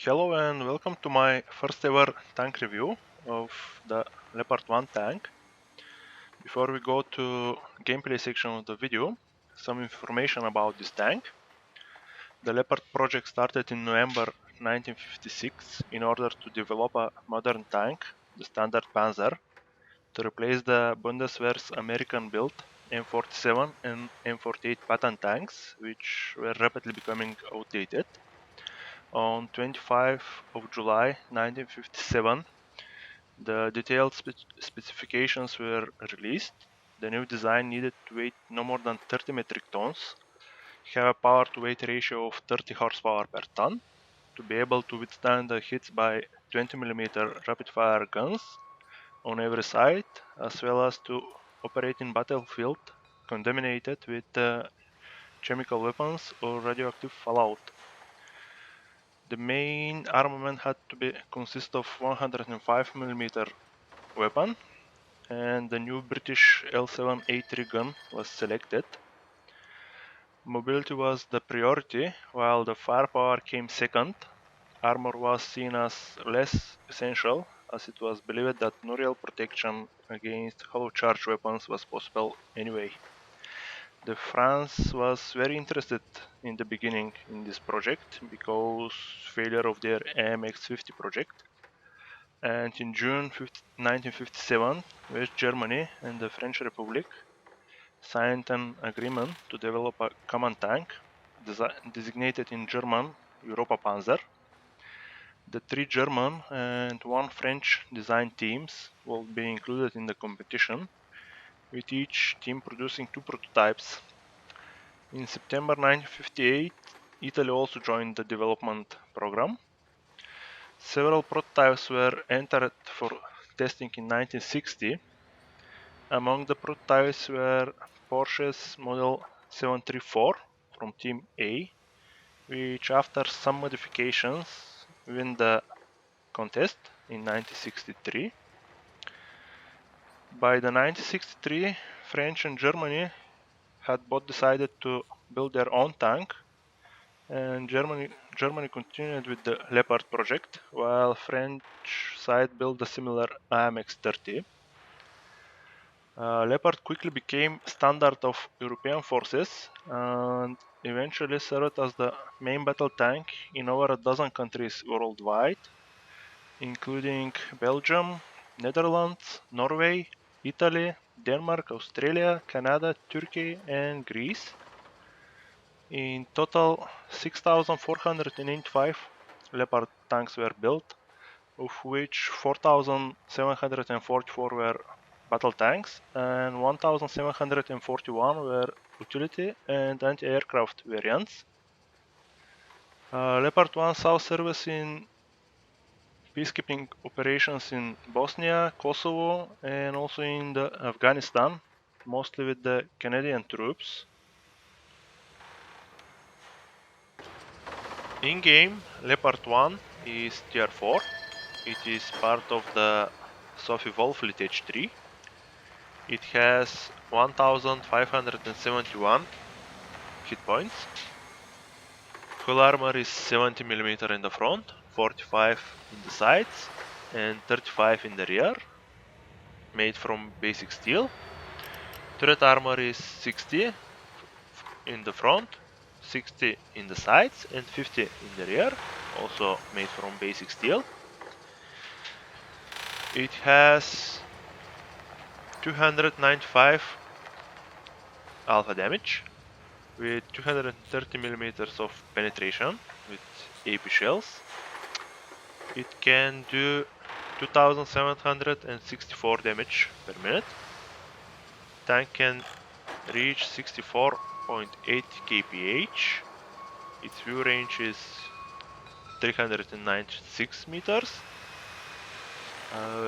Hello and welcome to my first ever tank review of the Leopard 1 tank. Before we go to gameplay section of the video, some information about this tank. The Leopard project started in November 1956 in order to develop a modern tank, the standard Panzer, to replace the Bundeswehr's American-built M47 and M48 Patton tanks, which were rapidly becoming outdated. On 25 of July 1957, the detailed specifications were released. The new design needed to weigh no more than 30 metric tons, have a power-to-weight ratio of 30 horsepower per ton, to be able to withstand the hits by 20mm rapid-fire guns on every side, as well as to operate in battlefield contaminated with chemical weapons or radioactive fallout. The main armament had to consist of 105mm weapon, and the new British L7A3 gun was selected. Mobility was the priority, while the firepower came second. Armor was seen as less essential, as it was believed that no real protection against hollow charge weapons was possible anyway. The France was very interested in the beginning in this project because failure of their AMX-50 project. And in June 1957, West Germany and the French Republic signed an agreement to develop a common tank designated in German Europa Panzer. The 3 German and 1 French design teams will be included in the competition, with each team producing 2 prototypes. In September 1958, Italy also joined the development program. Several prototypes were entered for testing in 1960. Among the prototypes were Porsche's Model 734 from Team A, which after some modifications won the contest in 1963. By the 1963, French and Germany had both decided to build their own tank, and Germany continued with the Leopard project, while French side built a similar AMX-30. Leopard quickly became standard of European forces and eventually served as the main battle tank in over a dozen countries worldwide, including Belgium, Netherlands, Norway, Italy, Denmark, Australia, Canada, Turkey, and Greece. In total, 6,485 Leopard tanks were built, of which 4,744 were battle tanks and 1,741 were utility and anti-aircraft variants. Leopard 1 saw service in peacekeeping operations in Bosnia, Kosovo, and also in Afghanistan, mostly with the Canadian troops. In-game, Leopard 1 is Tier 4. It is part of the Sophie Wolf Fleet H3. It has 1571 hit points. Hull armor is 70mm in the front, 45 in the sides, and 35 in the rear, made from basic steel. Turret armor is 60 in the front, 60 in the sides, and 50 in the rear, also made from basic steel. It has 295 alpha damage with 230mm of penetration with AP shells. It can do 2764 damage per minute. Tank can reach 64.8 kph. Its view range is 396 meters.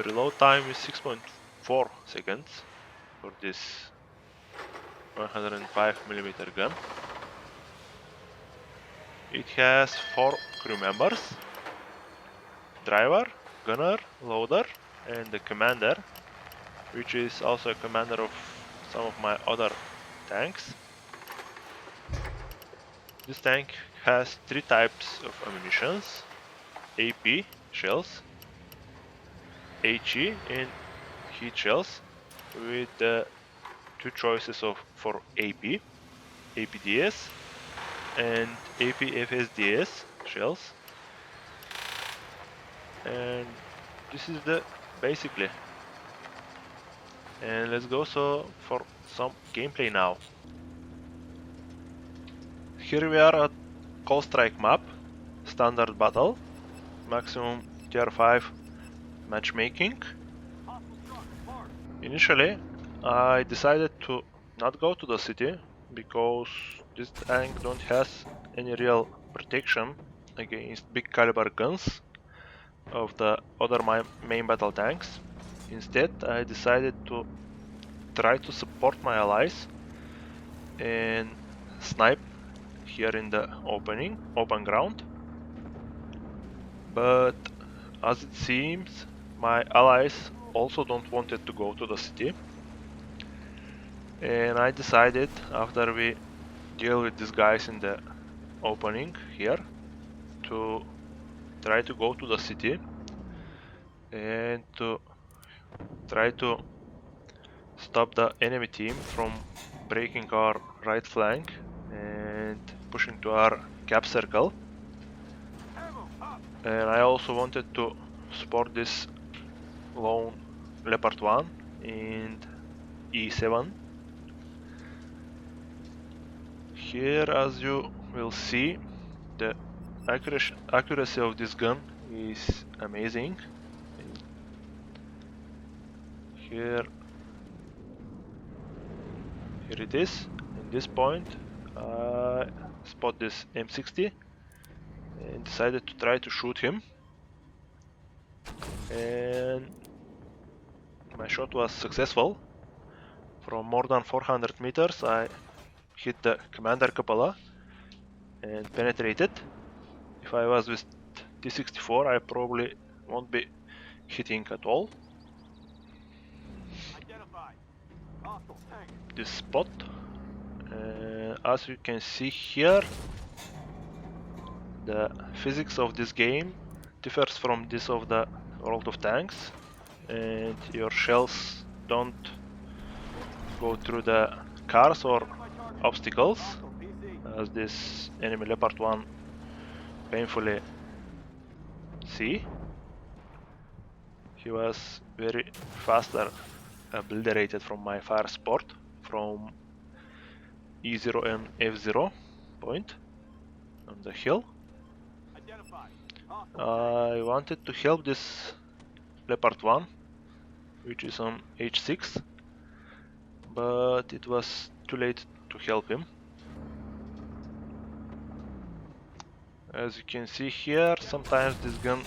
Reload time is 6.4 seconds for this 105mm gun. It has 4 crew members: driver, gunner, loader, and the commander, which is also a commander of some of my other tanks. This tank has 3 types of ammunitions: AP shells, HE and heat shells with the two choices for AP, APDS and APFSDS shells, and this is the basically. And let's go for some gameplay now. Here we are at Cold Strike map, standard battle, maximum tier 5 matchmaking. Initially I decided to not go to the city because this tank don't has any real protection against big caliber guns of the other main battle tanks. Instead I decided to try to support my allies and snipe here in the open ground, but as it seems my allies also don't wanted to go to the city, and I decided after we deal with these guys in the opening here to try to go to the city and to try to stop the enemy team from breaking our right flank and pushing to our cap circle. And I also wanted to support this lone Leopard 1 and E7. Here, as you will see, the accuracy of this gun is amazing. Here it is. In this point I spot this M60 and decided to try to shoot him, and my shot was successful. From more than 400 meters I hit the commander cupola and penetrated. If I was with T64 I probably won't be hitting at all this spot. As you can see here, the physics of this game differs from this of the World of Tanks, and your shells don't go through the cars or obstacles as this enemy Leopard 1 painfully see. He was very faster obliterated from my fire support from E0 and F0 point on the hill. I wanted to help this Leopard 1, which is on H6, but it was too late to help him. As you can see here, sometimes this gun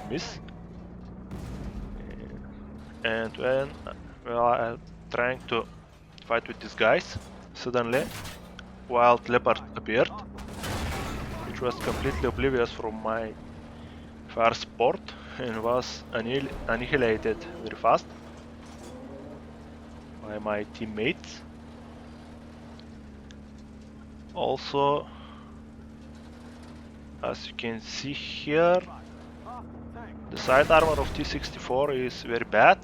miss, and when I'm trying to fight with these guys, suddenly wild Leopard appeared, which was completely oblivious from my fire support and was annihilated very fast by my teammates. Also, as you can see here, the side armor of T64 is very bad.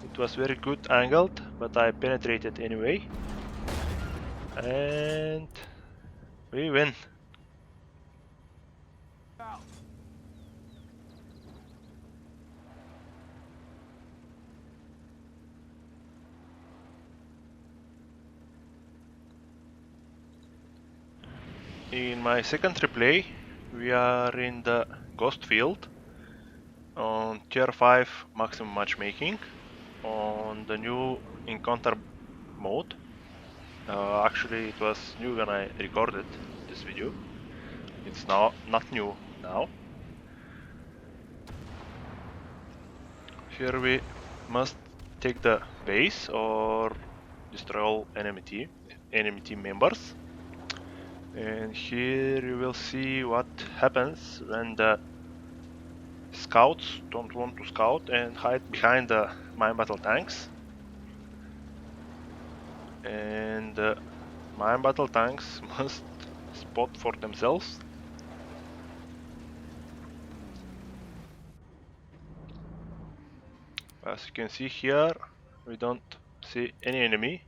It was very good angled, but I penetrated anyway, and we win. In my second replay, we are in the Ghost Field on tier 5 maximum matchmaking on the new encounter mode. Actually, it was new when I recorded this video. It's now not new now. Here we must take the base or destroy all enemy team members. And here you will see what happens when the scouts don't want to scout and hide behind the mine battle tanks. And mine battle tanks must spot for themselves. As you can see here, we don't see any enemy,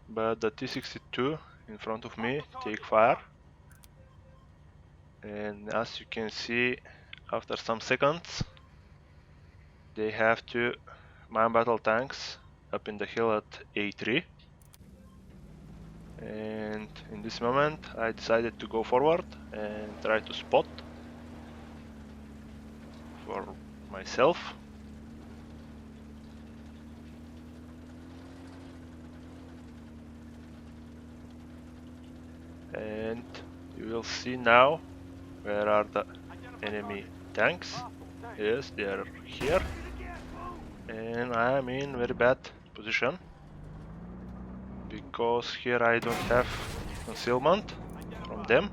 but the T-62 in front of me take fire. And as you can see, after some seconds, they have two mine battle tanks up in the hill at A3. And in this moment I decided to go forward and try to spot for myself. And you will see now where are the enemy tanks. Yes, they are here. And I am in very bad position because here I don't have concealment from them.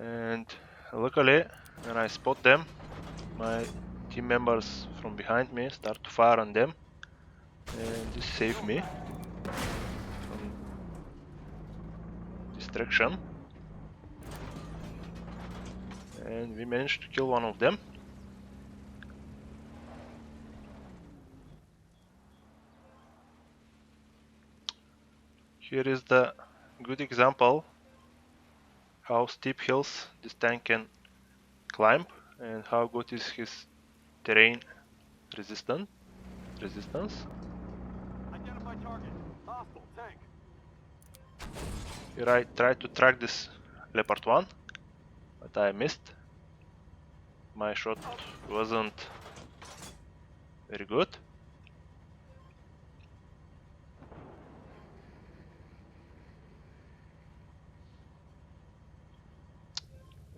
And luckily when I spot them, my team members from behind me start to fire on them, and this saved me from distraction. And we managed to kill one of them. Here is the good example how steep hills this tank can climb and how good is his terrain resistance. Identify target. Hostile tank. Here I tried to track this Leopard 1, but I missed. My shot wasn't very good.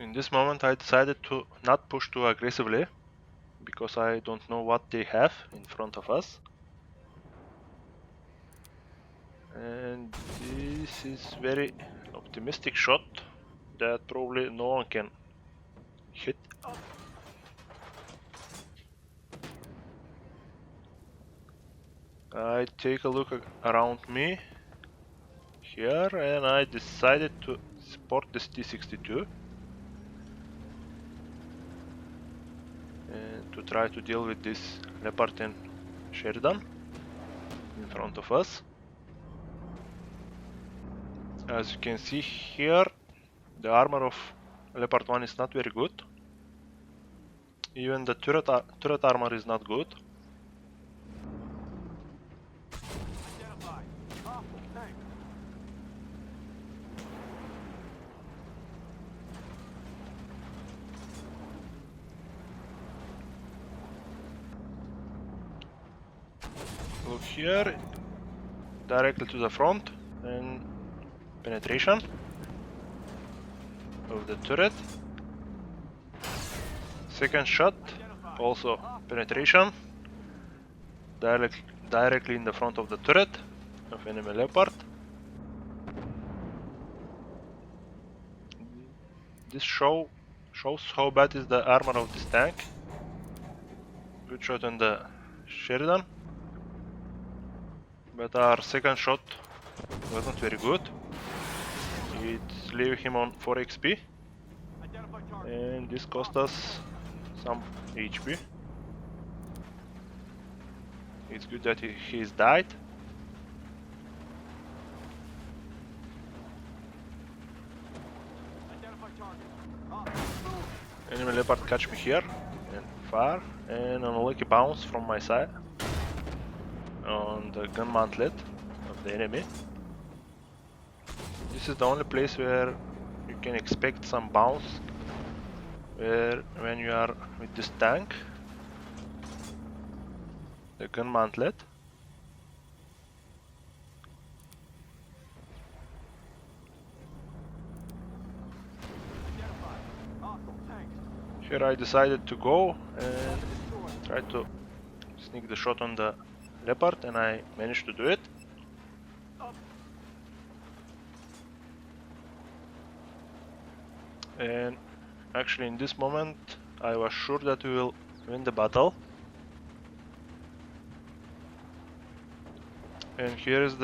In this moment I decided to not push too aggressively because I don't know what they have in front of us. And this is very optimistic shot that probably no one can hit. I take a look around me here and I decided to support this T-62 and to try to deal with this Leopard and Sheridan in front of us. As you can see here, the armor of Leopard 1 is not very good. Even the turret armor is not good. Identify. Hostile tank. Look here, directly to the front, and penetration of the turret. Second shot, also penetration, directly in the front of the turret of enemy Leopard. This shows how bad is the armor of this tank. Good shot on the Sheridan, but our second shot wasn't very good. It leave him on 4 XP, Identify target. and this cost us some HP. It's good that he's died. Identify target. Hostile. Enemy Leopard catch me here and fire, and an unlucky bounce from my side on the gun mantlet of the enemy. This is the only place where you can expect some bounce when you are with this tank, the gun mantlet. Identify. Hostile tank. Here I decided to go and try to sneak the shot on the Leopard, and I managed to do it. And actually in this moment I was sure that we will win the battle. And here is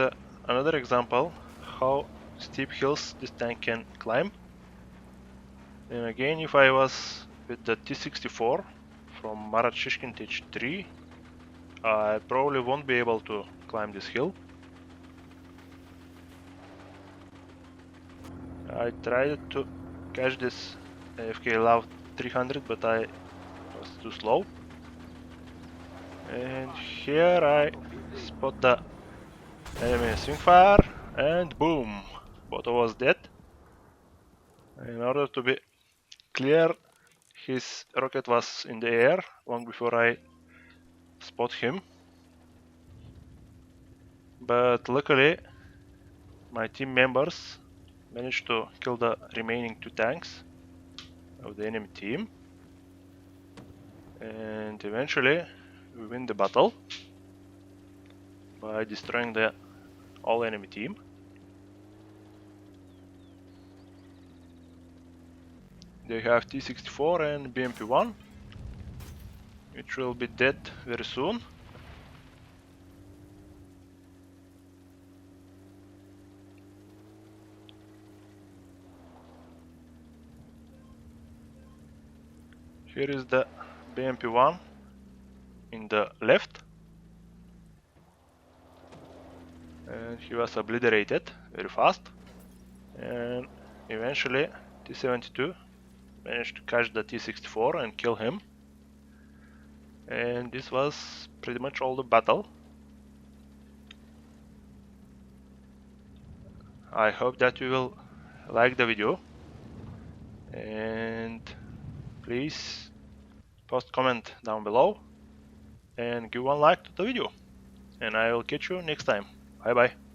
another example how steep hills this tank can climb. And again, if I was with the T-64 from Marat Shishkin Stage 3. I probably won't be able to climb this hill. I tried to catch this AFK Love 300, but I was too slow. And here I spot the enemy swingfire, and boom! Both of us dead. In order to be clear, his rocket was in the air long before I spot him. But luckily, my team members managed to kill the remaining 2 tanks of the enemy team. And eventually, we win the battle by destroying the all enemy team. They have T-64 and BMP-1, which will be dead very soon. Here is the BMP-1 in the left, and he was obliterated very fast. And eventually T-72 managed to catch the T-64 and kill him. And this was pretty much all the battle. I hope that you will like the video, and please post comment down below and give one like to the video, and I will catch you next time. Bye bye.